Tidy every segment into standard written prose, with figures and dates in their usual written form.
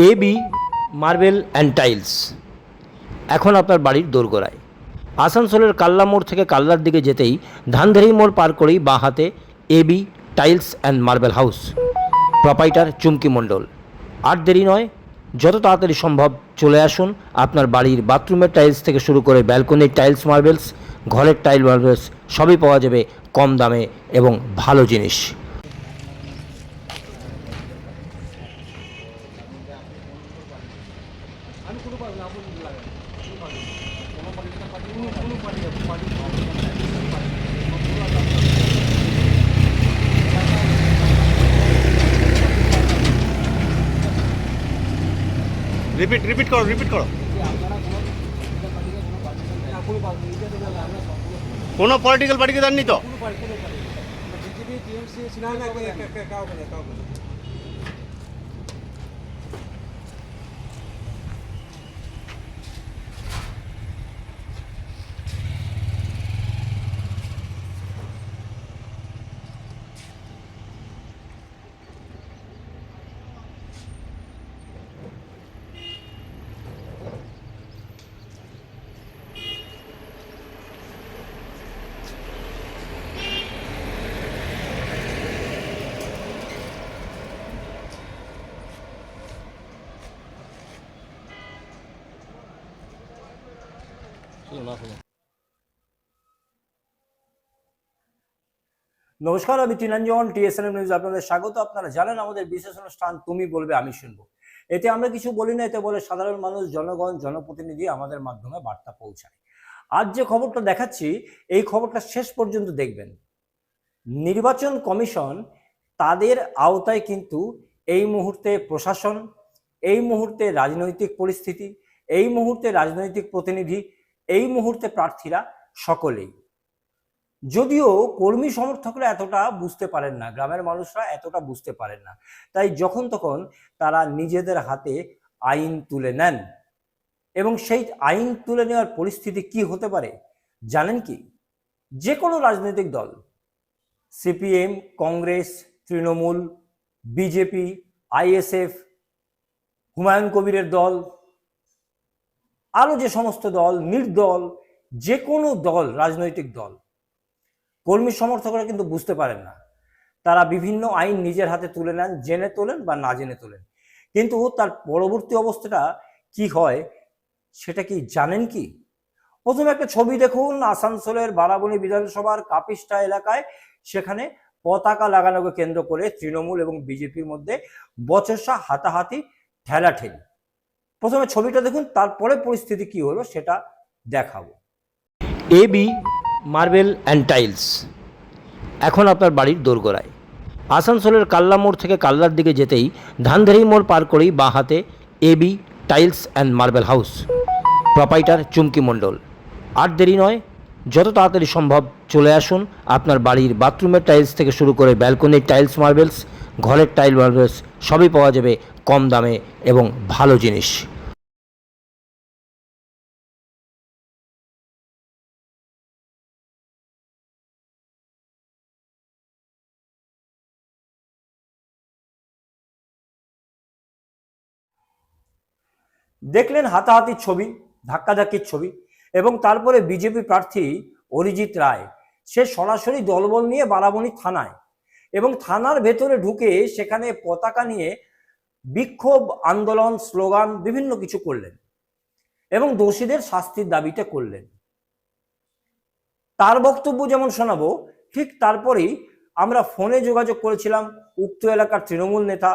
AB marble and tiles এখন আপনার বাড়ির দোরগোড়ায়। আসানসোলের কাল্লা মোড় থেকে কাল্লার দিকে যেতেই ধানধারি মোড় পার করেই বাঁ হাতে AB tiles and marble house, proprietor Chumki Mondal. আর দেরি নয়, যত তাড়াতাড়ি সম্ভব চলে আসুন। আপনার বাড়ির বাথরুমের টাইলস থেকে শুরু করে ব্যালকনির টাইলস মার্বেলস, ঘরের টাইল মার্বেলস সবই পাওয়া যাবে কম দামে এবং ভালো জিনিস। রিপিট করো কোনো পলিটিক্যাল পার্টিকে দেননি তো? নমস্কার, আমি টিনাঞ্জন, টিএসএনএম নিউজ আপনাদের স্বাগত। আপনারা জানেন আমাদের বিশেষ অনুষ্ঠান তুমি বলবে আমি শুনবো। এতে আমরা কিছু বলি না, এতে বলে সাধারণ মানুষ, জনগণ, জনপ্রতিনিধি আমাদের মাধ্যমে বার্তা পৌঁছায়। আজ যে খবরটা দেখাচ্ছি, এই খবরটা শেষ পর্যন্ত দেখবেন। নির্বাচন কমিশন তাদের আওতায় কিন্তু এই মুহূর্তে প্রশাসন, এই মুহূর্তে রাজনৈতিক পরিস্থিতি, এই মুহূর্তে রাজনৈতিক প্রতিনিধি, এই মুহূর্তে প্রার্থীরা সকলেই। যদিও কর্মী সমর্থকরা এতটা বুঝতে পারেন না, গ্রামের মানুষরা এতটা বুঝতে পারেন না, তাই যখন তখন তারা নিজেদের হাতে আইন তুলে নেন। এবং সেই আইন তুলে নেওয়ার পরিস্থিতি কি হতে পারে জানেন কি? যে কোনো রাজনৈতিক দল, CPM, Congress, Trinamool, BJP, ISF, Humayun কবিরের দল, আরও যে সমস্ত দল, নির্দল, যে কোনো দল, রাজনৈতিক দল, কর্মী সমর্থকরা কিন্তু বুঝতে পারেন না। তারা বিভিন্ন আইন নিজের হাতে তুলে নেন, জেনে তোলেন বা না জেনে তোলেন। কিন্তু তার পরবর্তী অবস্থাটা কি হয় সেটা কি জানেন কি? প্রথমে একটা ছবি দেখুন, আসানসোলের বারাবণী বিধানসভার কাপিস্টা এলাকায়। সেখানে পতাকা লাগানোকে কেন্দ্র করে তৃণমূল এবং বিজেপির মধ্যে বচসা, হাতাহাতি, ঠেলাঠেলি। প্রথমে ছবিটা দেখুন, তারপরে পরিস্থিতি কি হলো সেটা দেখাবো। এবি মার্বেল অ্যান্ড টাইলস এখন আপনার বাড়ির দোরগোড়ায়। আসানসোলের কাল্লা মোড় থেকে কাল্লার দিকে যেতেই ধানধারি মোড় পার করেই বাঁ হাতে AB tiles and marble house, proprietor Chumki Mondal. আর দেরি নয়, যত তাড়াতাড়ি সম্ভব চলে আসুন। আপনার বাড়ির বাথরুমের টাইলস থেকে শুরু করে ব্যালকনির টাইলস মার্বেলস, ঘরের টাইল মার্বেলস সবই পাওয়া যাবে কম দামে এবং ভালো জিনিস। দেখলেন হাতাহাতির ছবি, ধাক্কাধাক্কির ছবি। এবং তারপরে বিজেপি প্রার্থী অরিজিৎ রায়, সে সরাসরি দলবল নিয়ে বারাবণী থানায় এবং থানার ভেতরে ঢুকে সেখানে পতাকা নিয়ে বিক্ষোভ, আন্দোলন, স্লোগান বিভিন্ন কিছু করলেন এবং দোষীদের শাস্তির দাবিতে করলেন। তার বক্তব্য যেমন শোনাবো, ঠিক তারপরেই আমরা ফোনে যোগাযোগ করেছিলাম উক্ত এলাকার তৃণমূল নেতা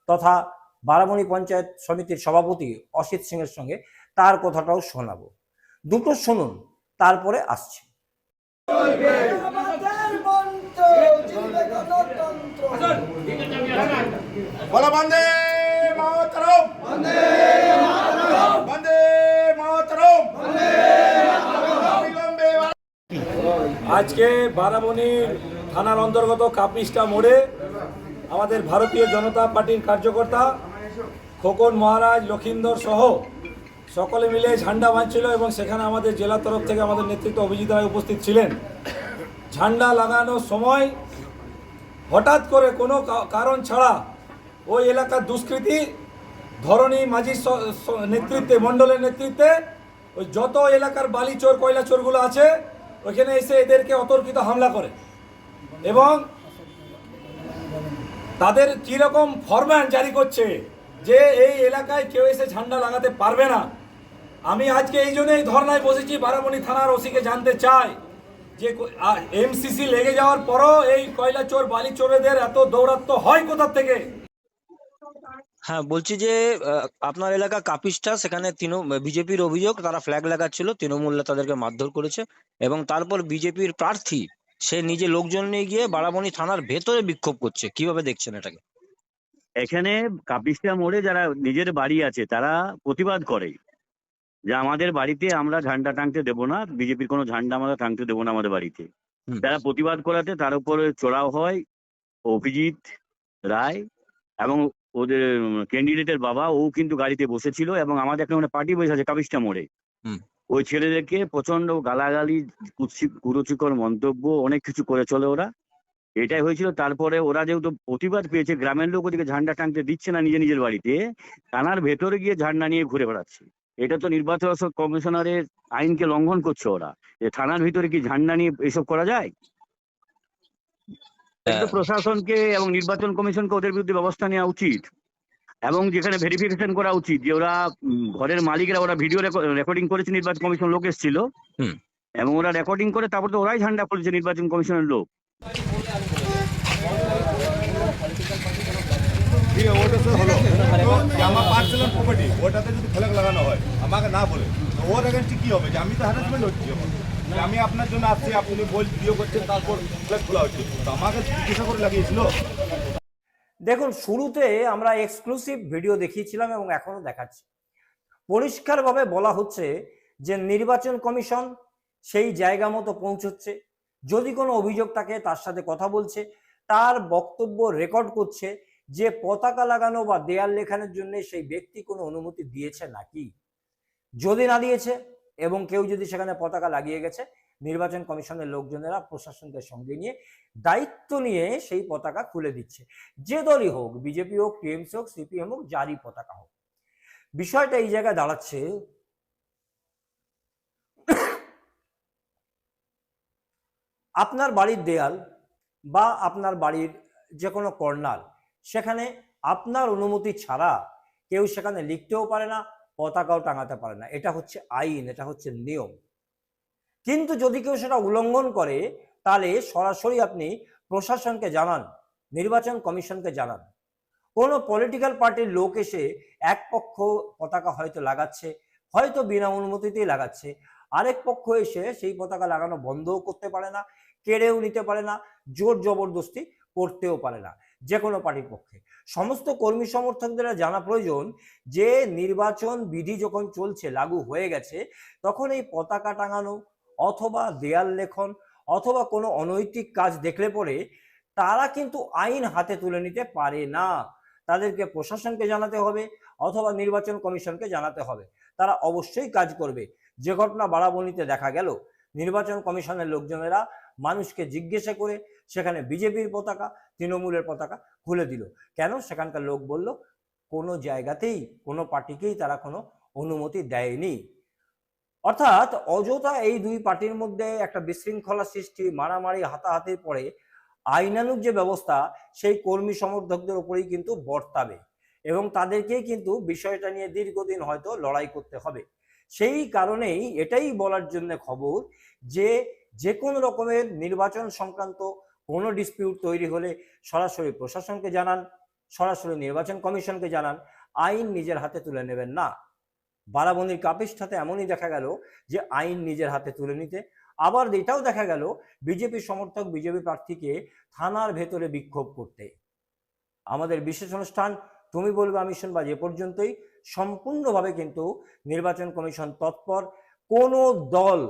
তথা বারাবণী পঞ্চায়েত সমিতির সভাপতি অসিত সিং এর সঙ্গে। তার কথাটাও শোনাবো, দুটো শুনুন, তারপরে আসছি। বন্দে মাতরম, বন্দে মাতরম, বন্দে মাতরম। আজকে বারাবণীর থানার অন্তর্গত কাপিস্টা মোড়ে আমাদের ভারতীয় জনতা পার্টির কার্যকর্তা খোকন মহারাজ, লক্ষিন্দর সহ সকলে মিলে ঝান্ডা বাঁধছিল এবং সেখানে আমাদের জেলা তরফ থেকে আমাদের নেতৃত্ব অভিজিৎ রায় উপস্থিত ছিলেন। ঝান্ডা লাগানোর সময় হঠাৎ করে কোনো কারণ ছাড়া ওই এলাকার দুষ্কৃতী ধরণী মাঝির নেতৃত্বে, মণ্ডলের নেতৃত্বে ওই যত এলাকার বালি চোর কয়লা চোরগুলো আছে ওইখানে এসে এদেরকে অতর্কিত হামলা করে এবং তাদের কীরকম ফরম্যান জারি করছে যে এই এলাকায় কেউ এসে ঝান্ডা লাগাতে পারবে না। আমি আজকে এই জন্যই ধর্নায় বসেছি, বারামণি থানার ওসিকে জানতে চাই যে এমসিসি লেগে যাওয়ার পরও এই কয়লা চোর বালি চোরেদের এত দৌরাত্ম্য হয় কোথা থেকে? হ্যাঁ, বলছি যে আপনার এলাকা কাপিসটা, সেখানে বিজেপির অভিযোগ তারা ফ্ল্যাগ লাগাচ্ছিল, তৃণমূল তাদেরকে মারধর করেছে এবং তারপর বিজেপির প্রার্থী সে নিজে লোকজন নিয়ে গিয়ে বারামণি থানার ভেতরে বিক্ষোভ করছে। কিভাবে দেখছেন এটাকে? এখানে কাপিস্টা মোড়ে যারা নিজের বাড়ি আছে তারা প্রতিবাদ করে যে আমাদের বাড়িতে আমরা ঝান্ডা টাঙতে দেবো না, বিজেপির কোনো ঝান্ডা আমরা টাঙতে দেবো না আমাদের বাড়িতে। হুম। তারা প্রতিবাদ করাতে তার উপরে চড়াও হয় অভিজিৎ রায় এবং ওদের ক্যান্ডিডেটের বাবা, ও কিন্তু গাড়িতে বসেছিল এবং আমাদের একটা পার্টি বসে আছে কাপিস্টা মোড়ে। হুম। ওই ছেলেদেরকে প্রচন্ড গালাগালি, কুরুচিকর মন্তব্য, অনেক কিছু করে চলে ওরা। এটাই হয়েছিল। তারপরে ওরা যেহেতু প্রতিবাদ পেয়েছে, গ্রামের লোক ওদিকে ঝান্ডা টাঙতে দিচ্ছে না নিজের বাড়িতে, থানার ভেতরে গিয়ে ঝান্ডা নিয়ে ঘুরে বেড়াচ্ছে। এটা তো নির্বাচন কমিশনারের আইনকে লঙ্ঘন করছে ওরা, যে থানার ভিতরে কি ঝান্ডা নিয়ে এসব করা যায়? এটা তো প্রশাসনকে এবং নির্বাচন কমিশনকে ওদের বিরুদ্ধে ব্যবস্থা নেওয়া উচিত এবং যেখানে ভেরিফিকেশন করা উচিত যে ওরা ঘরের মালিকরা ওরা ভিডিও রেকর্ডিং করেছে, নির্বাচন কমিশন লোক এসেছিল হুম। এবং ওরা রেকর্ডিং করে তারপর তো ওরাই ঝান্ডা খুলেছে নির্বাচন কমিশনের লোক। ঠিক আছে, ওটা তো হলো যে আমার পার্সোনাল প্রপার্টি, ওটাতে যদি ফ্ল্যাগ লাগানো হয় আমাকে না বলে, তো ওর এগেন্স্টে কি হবে? যে আমি তো হ্যারাসমেন্ট হচ্ছি এখন, যে আমি আপনার জন্য আসছি, আপনি ভিডিও করছেন, তারপর ফ্ল্যাগ খোলা হচ্ছে, তো আমাকে জিজ্ঞাসা করে লাগিয়েছিল। দেখুন, শুরুতে আমরা এক্সক্লুসিভ ভিডিও দেখিয়েছিলাম এবং এখনো দেখাচ্ছি। পরিষ্কারভাবে বলা হচ্ছে যে নির্বাচন কমিশন সেই জায়গা মতো পৌঁছচ্ছে, যদি কোনো অভিযোগ থাকে তার সাথে কথা বলছে, তার বক্তব্য রেকর্ড করছে যে পতাকা লাগানো বা দেয়াল লেখানোর জন্য সেই ব্যক্তি কোনো অনুমতি দিয়েছে নাকি। যদি না দিয়েছে এবং কেউ যদি সেখানে পতাকা লাগিয়ে গেছে, নির্বাচন কমিশনের লোকজনেরা প্রশাসনকে সঙ্গে নিয়ে দায়িত্ব নিয়ে সেই পতাকা খুলে দিচ্ছে, যে দলই হোক, বিজেপি হোক, টিএমসি হোক, সিপিএম হোক, যারই পতাকা হোক। বিষয়টা এই জায়গায় দাঁড়াচ্ছে, আপনার বাড়ির দেয়াল বা আপনার বাড়ির যে কোনো কর্নার, সেখানে আপনার অনুমতি ছাড়া কেউ সেখানে লিখতেও পারে না, পতাকাও টাঙাতে পারে না। এটা হচ্ছে আইন, এটা হচ্ছে নিয়ম। কিন্তু যদি কেউ সেটা উল্লঙ্ঘন করে তাহলে সরাসরি আপনি প্রশাসনকে জানান, নির্বাচন কমিশনকে জানান। কোনো পলিটিক্যাল পার্টির লোক এসে এক পক্ষ পতাকা হয়তো লাগাচ্ছে, হয়তো বিনা অনুমতিতেই লাগাচ্ছে, আরেক পক্ষ এসে সেই পতাকা লাগানো বন্ধও করতে পারে না, কেড়েও নিতে পারে না, জোর জবরদস্তি করতেও পারে না যে কোনো পার্টির পক্ষে। সমস্ত কর্মী সমর্থকদের জানা প্রয়োজন যে নির্বাচন বিধি যখন চলছে, লাগু হয়ে গেছে, তখন এই পতাকা টাঙানো অথবা দেয়াল লেখন অথবা কোনো অনৈতিক কাজ দেখলে পরে তারা কিন্তু আইন হাতে তুলে নিতে পারে না। তাদেরকে প্রশাসনকে জানাতে হবে অথবা নির্বাচন কমিশনকে জানাতে হবে, তারা অবশ্যই কাজ করবে। যে ঘটনা বারাবণীতে দেখা গেল, নির্বাচন কমিশনের লোকজনেরা মানুষকে জিজ্ঞাসা করে সেখানে বিজেপির পতাকা, তৃণমূলের পতাকা খুলে দিল। কেন? সেখানকার লোক বলল কোনো জায়গাতেই কোনো পার্টিকেই তারা কোনো অনুমতি দেয়নি। অর্থাৎ অযথা এই দুই পার্টির মধ্যে একটা বিশৃঙ্খলা সৃষ্টি, মারামারি, হাতাহাতির পরে আইনানুগ যে ব্যবস্থা সেই কর্মী সমর্থকদের উপরেই কিন্তু বর্তাবে এবং তাদেরকেই কিন্তু বিষয়টা নিয়ে দীর্ঘদিন হয়তো লড়াই করতে হবে। সেই কারণেই এটাই বলার জন্য খবর যে যে কোনো রকমের নির্বাচন সংক্রান্ত কোনো ডিসপিউট তৈরি হলে সরাসরি প্রশাসনকে জানান, সরাসরি নির্বাচন কমিশনকে জানান, আইন নিজের হাতে তুলে নেবেন না। বারাবণীর কাপিস্টাতে এমনই দেখা গেল যে আইন নিজের হাতে তুলে নিতে, আবার এটাও দেখা গেল বিজেপি সমর্থক বিজেপি প্রার্থীকে থানার ভেতরে বিক্ষোভ করতে। আমাদের বিশেষ অনুষ্ঠান তুমি বলবে আমি শুনবো এ পর্যন্তই। সম্পূর্ণভাবে কিন্তু নির্বাচন কমিশন তৎপর, কোনো দল,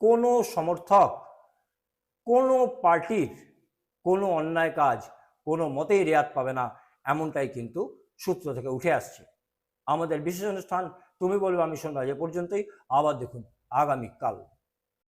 কোনো সমর্থক, কোনো পার্টির কোনো অন্যায় কাজ কোনো মতেই রেয়াত পাবে না, এমনটাই কিন্তু সূত্র থেকে উঠে আসছে। আমাদের বিশেষ অনুষ্ঠান তুমি বলবে আমি শুনবো এ পর্যন্তই। আবার দেখুন আগামীকাল।